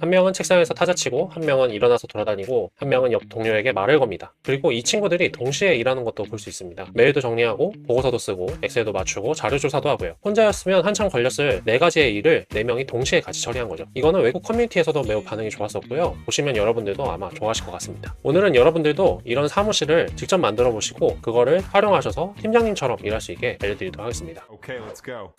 한 명은 책상에서 타자치고, 한 명은 일어나서 돌아다니고, 한 명은 옆 동료에게 말을 겁니다. 그리고 이 친구들이 동시에 일하는 것도 볼 수 있습니다. 메일도 정리하고, 보고서도 쓰고, 엑셀도 맞추고, 자료조사도 하고요. 혼자였으면 한참 걸렸을 4가지의 일을 4명이 동시에 같이 처리한 거죠. 이거는 외국 커뮤니티에서도 매우 반응이 좋았었고요. 보시면 여러분들도 아마 좋아하실 것 같습니다. 오늘은 여러분들도 이런 사무실을 직접 만들어 보시고 그거를 활용하셔서 팀장님처럼 일할 수 있게 알려드리도록 하겠습니다. Okay, let's go.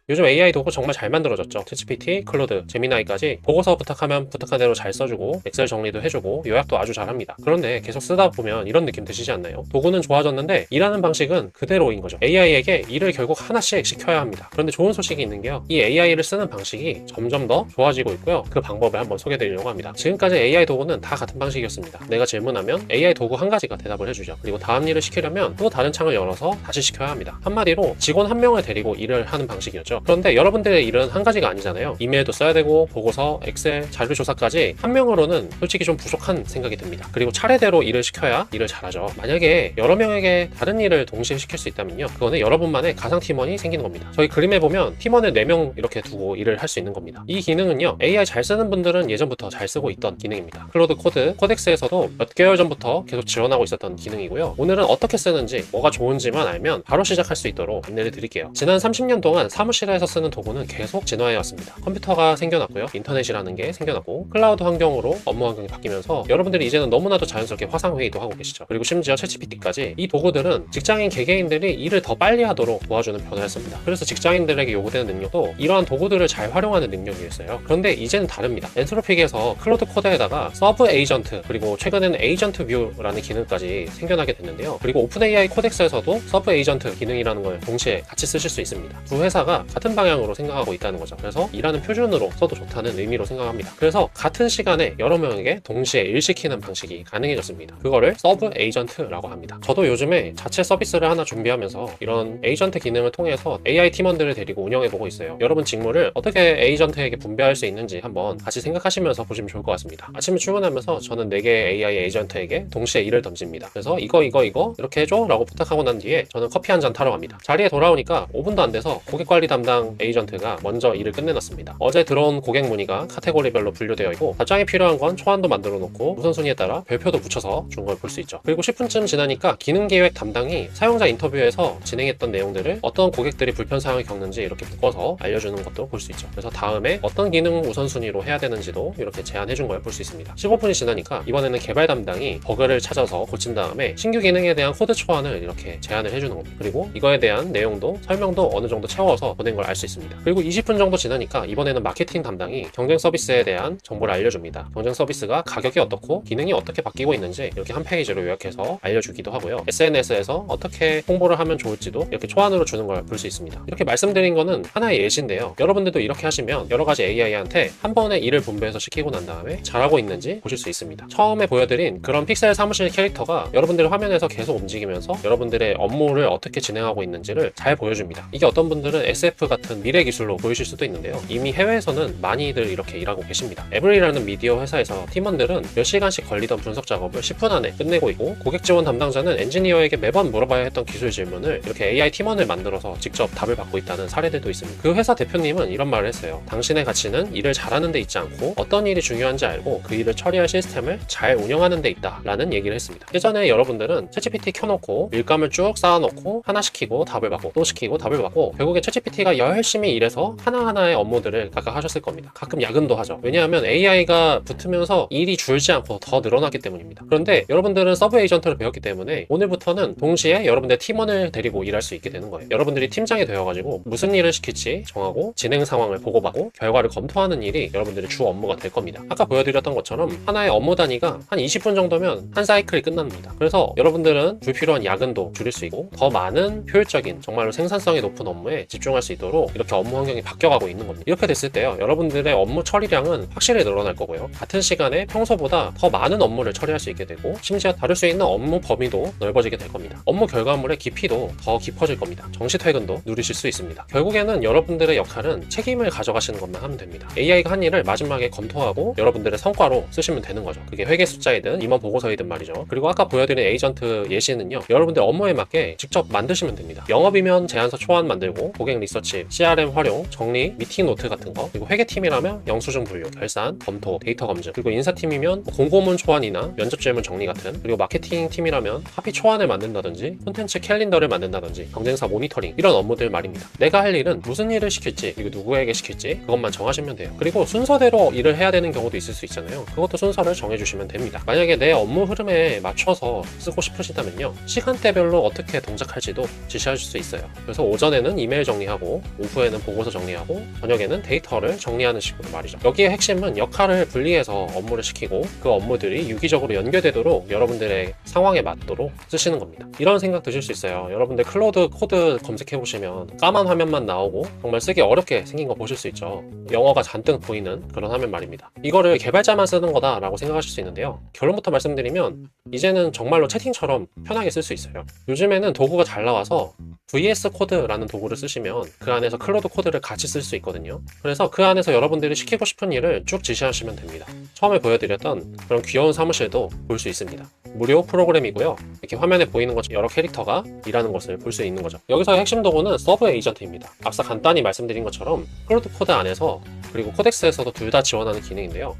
요즘 AI 도구 정말 잘 만들어졌죠. 챗GPT, 클로드, 제미나이까지 보고서 부탁하면 부탁한 대로 잘 써주고 엑셀 정리도 해주고 요약도 아주 잘합니다. 그런데 계속 쓰다 보면 이런 느낌 드시지 않나요? 도구는 좋아졌는데 일하는 방식은 그대로인 거죠. AI에게 일을 결국 하나씩 시켜야 합니다. 그런데 좋은 소식이 있는 게요. 이 AI를 쓰는 방식이 점점 더 좋아지고 있고요. 그 방법을 한번 소개해드리려고 합니다. 지금까지 AI 도구는 다 같은 방식이었습니다. 내가 질문하면 AI 도구 한 가지가 대답을 해주죠. 그리고 다음 일을 시키려면 또 다른 창을 열어서 다시 시켜야 합니다. 한마디로 직원 한 명을 데리고 일을 하는 방식이었죠. 그런데 여러분들의 일은 한 가지가 아니잖아요. 이메일도 써야 되고 보고서, 엑셀, 자료 조사까지 한 명으로는 솔직히 좀 부족한 생각이 듭니다. 그리고 차례대로 일을 시켜야 일을 잘하죠. 만약에 여러 명에게 다른 일을 동시에 시킬 수 있다면요. 그거는 여러분만의 가상 팀원이 생기는 겁니다. 저희 그림에 보면 팀원을 4명 이렇게 두고 일을 할 수 있는 겁니다. 이 기능은요. AI 잘 쓰는 분들은 예전부터 잘 쓰고 있던 기능입니다. 클로드 코드, 코덱스에서도 몇 개월 전부터 계속 지원하고 있었던 기능이고요. 오늘은 어떻게 쓰는지, 뭐가 좋은지만 알면 바로 시작할 수 있도록 안내를 드릴게요. 지난 30년 동안 사무실에서 쓰는 도구는 계속 진화해 왔습니다. 컴퓨터가 생겨났고요. 인터넷이라는 게 생겨났고 클라우드 환경으로 업무 환경이 바뀌면서 여러분들이 이제는 너무나도 자연스럽게 화상회의도 하고 계시죠. 그리고 심지어 챗GPT까지 이 도구들은 직장인 개개인들이 일을 더 빨리 하도록 도와주는 변화였습니다. 그래서 직장인들에게 요구되는 능력도 이러한 도구들을 잘 활용하는 능력이었어요. 그런데 이제는 다릅니다. 엔트로픽에서 클로드 코드에다가 서브 에이전트 그리고 최근에는 에이전트 뷰라는 기능까지 생겨나게 됐는데요. 그리고 오픈 AI 코덱스에서도 서브 에이전트 기능이라는 걸 동시에 같이 쓰실 수 있습니다. 두 회사가 같은 방향으로 생각하고 있다는 거죠. 그래서 일하는 표준으로 써도 좋다는 의미로 생각합니다. 그래서 같은 시간에 여러 명에게 동시에 일 시키는 방식이 가능해졌습니다. 그거를 서브 에이전트라고 합니다. 저도 요즘에 자체 서비스를 하나 준비하면서 이런 에이전트 기능을 통해서 AI 팀원들을 데리고 운영해보고 있어요. 여러분 직무를 어떻게 에이전트에게 분배할 수 있는지 한번 같이 생각하시면서 보시면 좋을 것 같습니다. 아침에 출근하면서 저는 4개의 AI 에이전트에게 동시에 일을 던집니다. 그래서 이거 이렇게 해줘 라고 부탁하고 난 뒤에 저는 커피 한 잔 타러 갑니다. 자리에 돌아오니까 5분도 안 돼서 고객관리 담당 에이전트가 먼저 일을 끝내놨습니다. 어제 들어온 고객 문의가 카테고리별로 분류되어 있고 답장이 필요한 건 초안도 만들어 놓고 우선순위에 따라 별표도 붙여서 준 걸 볼 수 있죠. 그리고 10분쯤 지나니까 기능기획 담당이 사용자 인터뷰에서 진행했던 내용들을 어떤 고객들이 불편사항을 겪는지 이렇게 묶어서 알려주는 것도 볼 수 있죠. 그래서 다음에 어떤 기능 우선순위로 해야 되는지도 이렇게 제안해 준 걸 볼 수 있습니다. 15분이 지나니까 이번에는 개발 담당이 버그를 찾아서 고친 다음에 신규 기능에 대한 코드 초안을 이렇게 제안을 해주는 겁니다. 그리고 이거에 대한 내용도 설명도 어느 정도 채워서 보낸 걸 알 수 있습니다. 그리고 20분 정도 지나니까 이번에는 마케팅 담당이 경쟁 서비스에 대한 정보를 알려줍니다. 경쟁 서비스가 가격이 어떻고 기능이 어떻게 바뀌고 있는지 이렇게 한 페이지로 요약해서 알려주기도 하고요. SNS에서 어떻게 홍보를 하면 좋을지도 이렇게 초안으로 주는 걸 볼 수 있습니다. 이렇게 말씀드린 거는 하나의 예시인데요. 여러분들도 이렇게 하시면 여러 가지 AI한테 한 번에 일을 분배해서 시키고 난 다음에 잘하고 있는지 보실 수 있습니다. 처음에 보여드린 그런 픽셀 사무실 캐릭터가 여러분들 화면에서 계속 움직이면서 여러분들의 업무를 어떻게 진행하고 있는지를 잘 보여줍니다. 이게 어떤 분들은 SF 같은 미래 기술로 보이실 수도 있는데요. 이미 해외에서는 많이들 이렇게 일하고 계십니다. 에브리라는 미디어 회사에서 팀원들은 몇 시간씩 걸리던 분석 작업을 10분 안에 끝내고 있고 고객 지원 담당자는 엔지니어에게 매번 물어봐야 했던 기술 질문을 이렇게 AI 팀원을 만들어서 직접 답을 받고 있다는 사례들도 있습니다. 그 회사 대표님은 이런 말을 했어요. 당신의 가치는 일을 잘하는 데 있지 않고 어떤 일이 중요한지 알고 그 일을 처리할 시스템을 잘 운영하는 데 있다 라는 얘기를 했습니다. 예전에 여러분들은 챗GPT 켜놓고 일감을 쭉 쌓아놓고 하나 시키고 답을 받고 또 시키고 답을 받고 결국에 챗GPT가 열심히 일해서 하나하나의 업무들을 각각 하셨을 겁니다. 가끔 야근도 하죠. 왜냐하면 AI가 붙으면서 일이 줄지 않고 더 늘어나기 때문입니다. 그런데 여러분들은 서브 에이전트를 배웠기 때문에 오늘부터는 동시에 여러분들의 팀원을 데리고 일할 수 있게 되는 거예요. 여러분들이 팀장이 되어가지고 무슨 일을 시킬지 정하고 진행 상황을 보고받고 결과를 검토하는 일이 여러분들의 주 업무가 될 겁니다. 아까 보여드렸던 것처럼 하나의 업무 단위가 한 20분 정도면 한 사이클이 끝납니다. 그래서 여러분들은 불필요한 야근도 줄일 수 있고 더 많은 효율적인 정말로 생산성이 높은 업무에 집중할 수 있도록 이렇게 업무 환경이 바뀌어가고 있는 겁니다. 이렇게 됐을 때요, 여러분들의 업무 처리량은 확실히 늘어날 거고요. 같은 시간에 평소보다 더 많은 업무를 처리할 수 있게 되고 심지어 다룰 수 있는 업무 범위도 넓어지게 될 겁니다. 업무 결과물의 깊이도 더 깊어질 겁니다. 정시 퇴근도 누리실 수 있습니다. 결국에는 여러분들의 역할은 책임을 가져가시는 것만 하면 됩니다. AI가 한 일을 마지막에 검토하고 여러분들의 성과로 쓰시면 되는 거죠. 그게 회계 숫자이든 임원 보고서이든 말이죠. 그리고 아까 보여드린 에이전트 예시는요, 여러분들 업무에 맞게 직접 만드시면 됩니다. 영업이면 제안서 초안 만들고 고객 리서치 스프레드शी트, CRM 활용, 정리, 미팅 노트 같은 거, 그리고 회계팀이라면 영수증 분류, 결산, 검토, 데이터 검증, 그리고 인사팀이면 공고문 초안이나 면접 질문 정리 같은, 그리고 마케팅 팀이라면 카피 초안을 만든다든지 콘텐츠 캘린더를 만든다든지 경쟁사 모니터링, 이런 업무들 말입니다. 내가 할 일은 무슨 일을 시킬지, 그리고 누구에게 시킬지 그것만 정하시면 돼요. 그리고 순서대로 일을 해야 되는 경우도 있을 수 있잖아요. 그것도 순서를 정해주시면 됩니다. 만약에 내 업무 흐름에 맞춰서 쓰고 싶으시다면요, 시간대별로 어떻게 동작할지도 지시할 수 있어요. 그래서 오전에는 이메일 정리하고, 오후에는 보고서 정리하고, 저녁에는 데이터를 정리하는 식으로 말이죠. 여기에 핵심은 역할을 분리해서 업무를 시키고 그 업무들이 유기적으로 연결되도록 여러분들의 상황에 맞도록 쓰시는 겁니다. 이런 생각 드실 수 있어요. 여러분들 클로드 코드 검색해보시면 까만 화면만 나오고 정말 쓰기 어렵게 생긴 거 보실 수 있죠. 영어가 잔뜩 보이는 그런 화면 말입니다. 이거를 개발자만 쓰는 거다 라고 생각하실 수 있는데요, 결론부터 말씀드리면 이제는 정말로 채팅처럼 편하게 쓸 수 있어요. 요즘에는 도구가 잘 나와서 VS 코드라는 도구를 쓰시면 그 안에서 클로드 코드를 같이 쓸 수 있거든요. 그래서 그 안에서 여러분들이 시키고 싶은 일을 쭉 지시하시면 됩니다. 처음에 보여드렸던 그런 귀여운 사무실도 볼 수 있습니다. 무료 프로그램이고요. 이렇게 화면에 보이는 것처럼 여러 캐릭터가 일하는 것을 볼 수 있는 거죠. 여기서의 핵심 도구는 서브 에이전트입니다. 앞서 간단히 말씀드린 것처럼 클로드 코드 안에서, 그리고 코덱스에서도 둘 다 지원하는 기능인데요,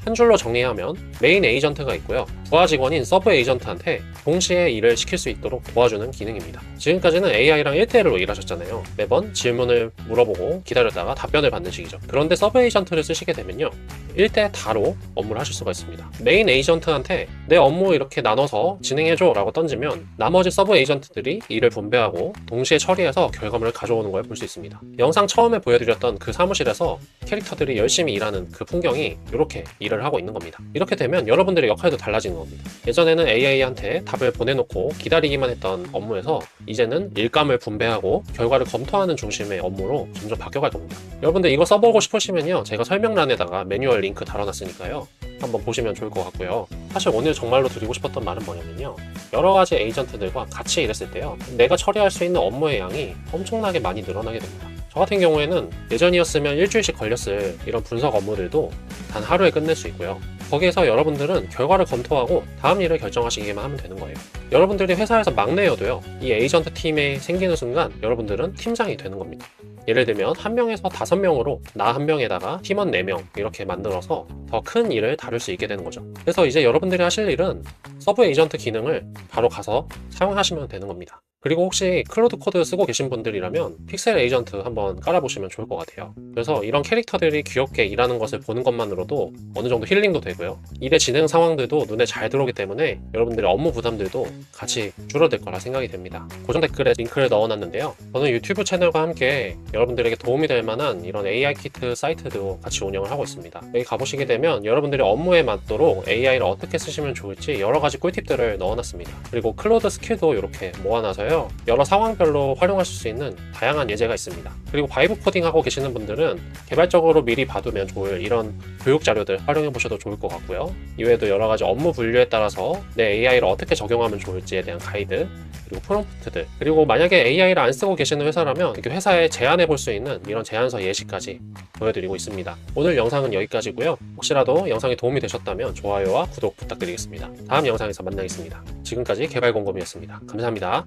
한 줄로 정리하면 메인 에이전트가 있고요, 부하 직원인 서브 에이전트한테 동시에 일을 시킬 수 있도록 도와주는 기능입니다. 지금까지는 AI랑 1대1로 일하셨잖아요. 매번 질문을 물어보고 기다렸다가 답변을 받는 식이죠. 그런데 서브 에이전트를 쓰시게 되면요, 1대 다로 업무를 하실 수가 있습니다. 메인 에이전트한테 내 업무 이렇게 나눠서 진행해줘 라고 던지면 나머지 서브 에이전트들이 일을 분배하고 동시에 처리해서 결과물을 가져오는 걸 볼 수 있습니다. 영상 처음에 보여드렸던 그 사무실에서 캐릭터들이 열심히 일하는 그 풍경이 이렇게 일을 하고 있는 겁니다. 이렇게 되면 여러분들의 역할도 달라지는 겁니다. 예전에는 AI한테 답을 보내놓고 기다리기만 했던 업무에서 이제는 일감을 분배하고 결과를 검토하는 중심의 업무로 점점 바뀌어갈 겁니다. 여러분들 이거 써보고 싶으시면요, 제가 설명란에다가 매뉴얼 링크 달아놨으니까요, 한번 보시면 좋을 것 같고요. 사실 오늘 정말로 드리고 싶었던 말은 뭐냐면요, 여러 가지 에이전트들과 같이 일했을 때요, 내가 처리할 수 있는 업무의 양이 엄청나게 많이 늘어나게 됩니다. 저 같은 경우에는 예전이었으면 일주일씩 걸렸을 이런 분석 업무들도 단 하루에 끝낼 수 있고요. 거기에서 여러분들은 결과를 검토하고 다음 일을 결정하시기만 하면 되는 거예요. 여러분들이 회사에서 막내여도요, 이 에이전트 팀이 생기는 순간 여러분들은 팀장이 되는 겁니다. 예를 들면 1명에서 5명으로 나 1명에다가 팀원 4명 이렇게 만들어서 더 큰 일을 다룰 수 있게 되는 거죠. 그래서 이제 여러분들이 하실 일은 서브 에이전트 기능을 바로 가서 사용하시면 되는 겁니다. 그리고 혹시 클로드 코드 쓰고 계신 분들이라면 픽셀 에이전트 한번 깔아보시면 좋을 것 같아요. 그래서 이런 캐릭터들이 귀엽게 일하는 것을 보는 것만으로도 어느 정도 힐링도 되고요, 일의 진행 상황들도 눈에 잘 들어오기 때문에 여러분들의 업무 부담들도 같이 줄어들 거라 생각이 됩니다. 고정 댓글에 링크를 넣어놨는데요, 저는 유튜브 채널과 함께 여러분들에게 도움이 될 만한 이런 AI 키트 사이트도 같이 운영을 하고 있습니다. 여기 가보시게 되면 여러분들의 업무에 맞도록 AI를 어떻게 쓰시면 좋을지 여러 가지 꿀팁들을 넣어놨습니다. 그리고 클로드 스킬도 이렇게 모아놔서요, 여러 상황별로 활용하실 수 있는 다양한 예제가 있습니다. 그리고 바이브 코딩 하고 계시는 분들은 개발적으로 미리 봐두면 좋을 이런 교육 자료들 활용해 보셔도 좋을 것 같고요. 이외에도 여러 가지 업무 분류에 따라서 내 AI를 어떻게 적용하면 좋을지에 대한 가이드, 그리고 프롬프트들, 그리고 만약에 AI를 안 쓰고 계시는 회사라면 이렇게 회사에 제안해 볼 수 있는 이런 제안서 예시까지 보여드리고 있습니다. 오늘 영상은 여기까지고요. 혹시라도 영상이 도움이 되셨다면 좋아요와 구독 부탁드리겠습니다. 다음 영상에서 만나겠습니다. 지금까지 개발공검이었습니다. 감사합니다.